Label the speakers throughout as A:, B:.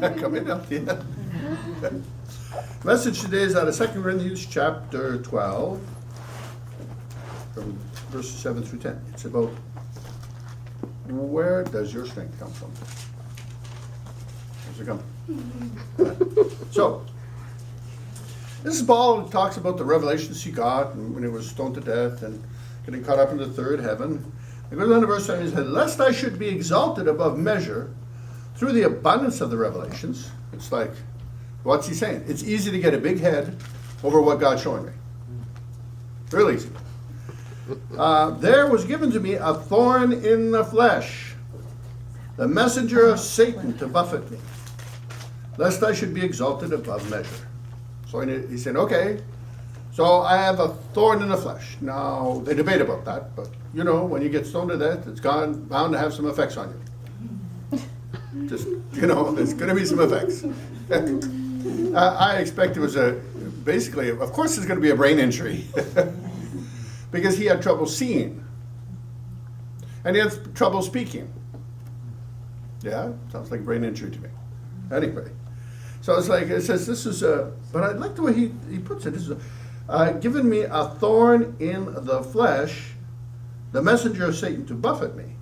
A: Come in up here. Message today is out of 2 Corinthians chapter 12, from verses 7 through 10. It's about where does your strength come from? Where's it come? So, this is Paul who talks about the revelations he got when he was stoned to death and getting caught up in the third heaven. It goes on to verse 7, he said, lest I should be exalted above measure through the abundance of the revelations. It's like, what's he saying? It's easy to get a big head over what God's showing me. Real easy. There was given to me a thorn in the flesh, the messenger of Satan to buffet me, lest I should be exalted above measure. So he said, okay, so I have a thorn in the flesh. Now, they debate about that, but you know, when you get stoned to death, it's bound to have some effects on you. Just, you know, there's going to be some effects. I expect it was basically, of course there's going to be a brain injury. Because he had trouble seeing. And he had trouble speaking. Yeah, sounds like brain injury to me. Anyway. So it's like, it says this is but I like the way he puts it. This is given me a thorn in the flesh, the messenger of Satan to buffet me.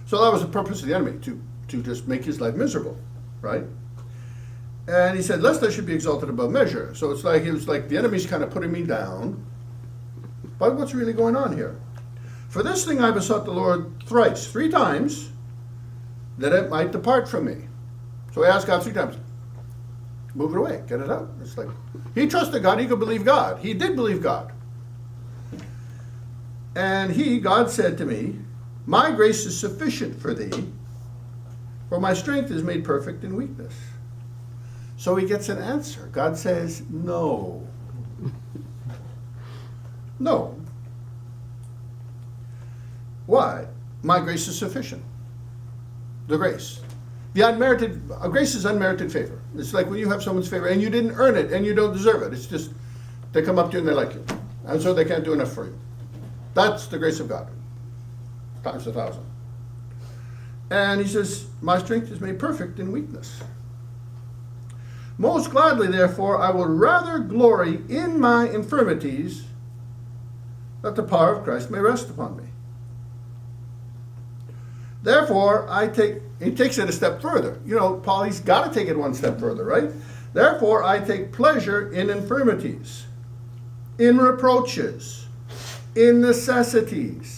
A: So that was the purpose of the enemy, to just make his life miserable, right? And he said, lest I should be exalted above measure. So it's like, it was like the enemy's kind of putting me down. But what's really going on here? For this thing I besought the Lord three times, that it might depart from me. So he asked God 3 times, move it away, get it out. It's like, he trusted God, he could believe God. He did believe God. And God said to me, my grace is sufficient for thee, for my strength is made perfect in weakness. So he gets an answer. God says, no. No. Why? My grace is sufficient. The grace. Grace is unmerited favor. It's like when you have someone's favor and you didn't earn it and you don't deserve it. It's just, they come up to you and they like you. And so they can't do enough for you. That's the grace of God. Times 1,000. And he says, my strength is made perfect in weakness. Most gladly, therefore, I will rather glory in my infirmities, that the power of Christ may rest upon me. Therefore, he takes it a step further. You know, Paul, he's got to take it one step further, right? Therefore, I take pleasure in infirmities, in reproaches, in necessities,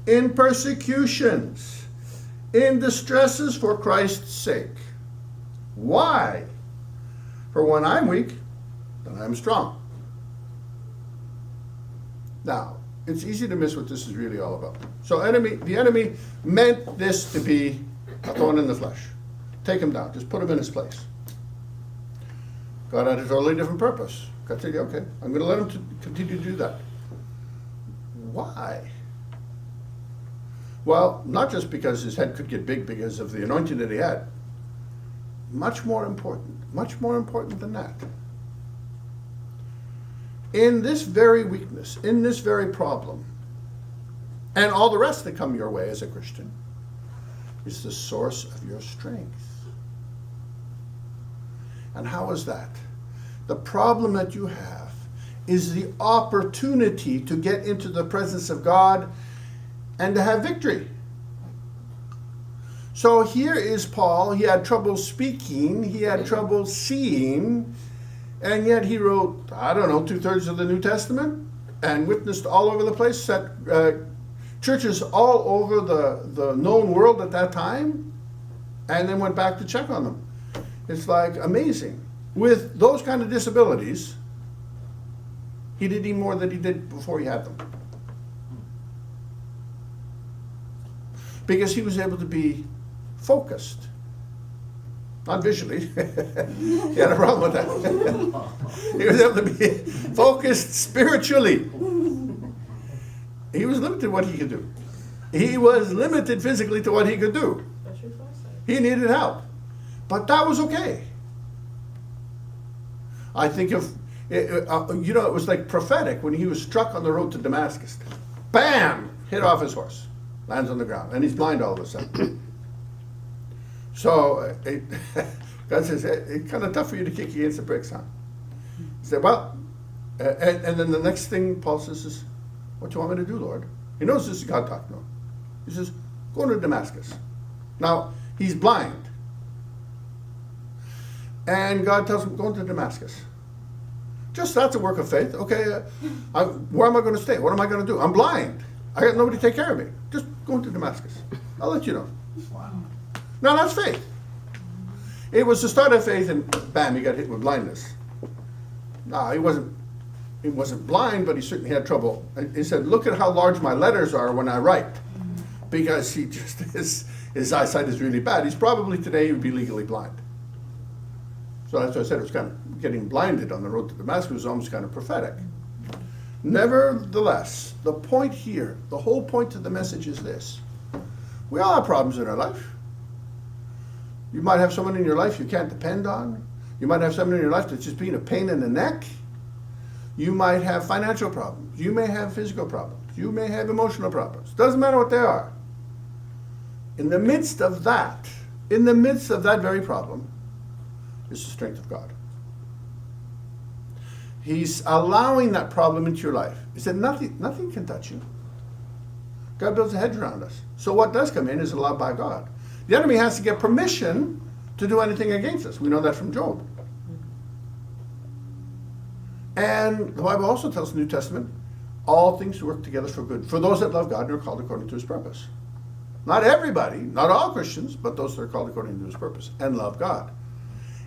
A: in persecutions, in distresses for Christ's sake. Why? For when I'm weak, then I'm strong. Now, it's easy to miss what this is really all about. So the enemy meant this to be a thorn in the flesh. Take him down. Just put him in his place. God had a totally different purpose. God said, okay, I'm going to let him continue to do that. Why? Well, not just because his head could get big because of the anointing that he had. Much more important than that. In this very weakness, in this very problem, and all the rest that come your way as a Christian, is the source of your strength. And how is that? The problem that you have is the opportunity to get into the presence of God and to have victory. So here is Paul. He had trouble speaking. He had trouble seeing. And yet he wrote, 2/3 of the New Testament and witnessed all over the place, set churches all over the known world at that time, and then went back to check on them. It's like amazing. With those kind of disabilities, he did even more than he did before he had them. Because he was able to be focused. Not visually. He had a problem with that. He was able to be focused spiritually. He was limited to what he could do. He was limited physically to what he could do. He needed help. But that was okay. I think it was like prophetic when he was struck on the road to Damascus. Bam! Hit off his horse. Lands on the ground. And he's blind all of a sudden. So God says, it's kind of tough for you to kick against the bricks, huh? He said, well, and then the next thing Paul says is, what do you want me to do, Lord? He knows this is God talking to him. He says, go to Damascus. Now, he's blind. And God tells him, go into Damascus. Just that's a work of faith. Okay, where am I going to stay? What am I going to do? I'm blind. I got nobody to take care of me. Just go into Damascus. I'll let you know.
B: Wow.
A: Now that's faith. It was the start of faith, and bam, he got hit with blindness. No, he wasn't blind, but he certainly had trouble. He said, look at how large my letters are when I write. Because his eyesight is really bad. He's probably today, he would be legally blind. So that's why I said it was kind of getting blinded on the road to Damascus was almost kind of prophetic. Nevertheless, the point here, the whole point of the message is this. We all have problems in our life. You might have someone in your life you can't depend on. You might have someone in your life that's just being a pain in the neck. You might have financial problems. You may have physical problems. You may have emotional problems. Doesn't matter what they are. In the midst of that very problem, is the strength of God. He's allowing that problem into your life. He said, nothing can touch you. God builds a hedge around us. So what does come in is allowed by God. The enemy has to get permission to do anything against us. We know that from Job. And the Bible also tells the New Testament, all things work together for good, for those that love God and are called according to his purpose. Not everybody, not all Christians, but those that are called according to his purpose and love God.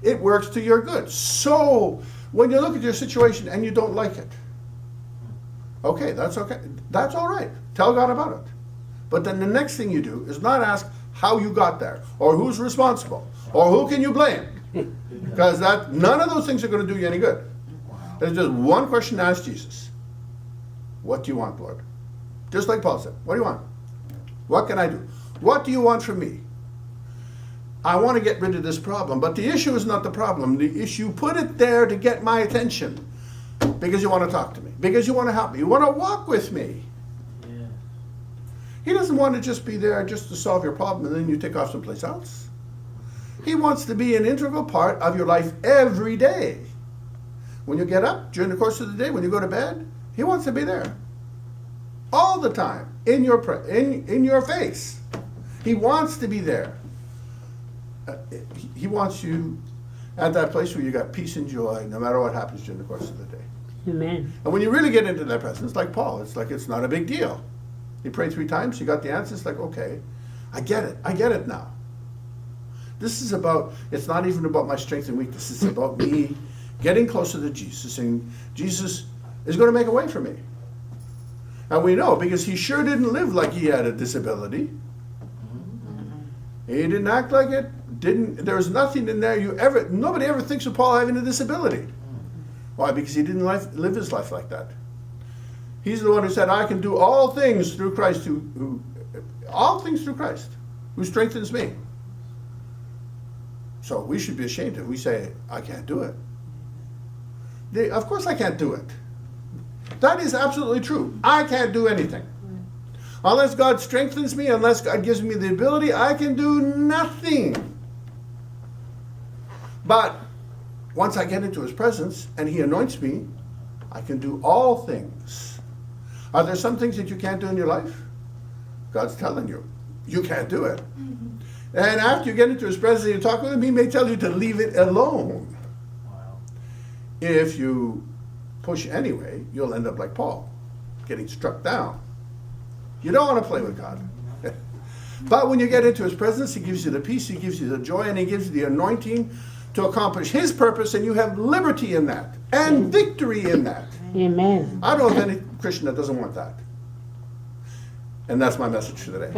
A: It works to your good. So when you look at your situation and you don't like it, okay. That's all right. Tell God about it. But then the next thing you do is not ask how you got there, or who's responsible, or who can you blame, because none of those things are going to do you any good. There's just one question to ask Jesus: what do you want, Lord? Just like Paul said, what do you want? What can I do? What do you want from me? I want to get rid of this problem, but the issue is not the problem. The issue, put it there to get my attention, because you want to talk to me, because you want to help me, you want to walk with me.
B: Yeah.
A: He doesn't want to just be there just to solve your problem and then you take off someplace else. He wants to be an integral part of your life every day. When you get up, during the course of the day, when you go to bed, he wants to be there. All the time, in your face. He wants to be there. He wants you at that place where you got peace and joy no matter what happens during the course of the day.
C: Amen.
A: And when you really get into that presence, like Paul, it's like it's not a big deal. He prayed 3 times, he got the answer, it's like, okay, I get it now. This is it's not even about my strength and weakness, it's about me getting closer to Jesus, and Jesus is going to make a way for me. And we know, because he sure didn't live like he had a disability. He didn't act like it. There was nothing in there nobody ever thinks of Paul having a disability. Why? Because he didn't live his life like that. He's the one who said, I can do all things through Christ all things through Christ, who strengthens me. So we should be ashamed if we say, I can't do it. Of course I can't do it. That is absolutely true. I can't do anything. Unless God strengthens me, unless God gives me the ability, I can do nothing. But once I get into his presence and he anoints me, I can do all things. Are there some things that you can't do in your life? God's telling you, you can't do it. Mm-hmm. And after you get into his presence and you talk with him, he may tell you to leave it alone.
B: Wow.
A: If you push anyway, you'll end up like Paul, getting struck down. You don't want to play with God. But when you get into his presence, he gives you the peace, he gives you the joy, and he gives you the anointing to accomplish his purpose, and you have liberty in that and victory in that.
C: Amen.
A: I don't know of any Christian that doesn't want that. And that's my message for today.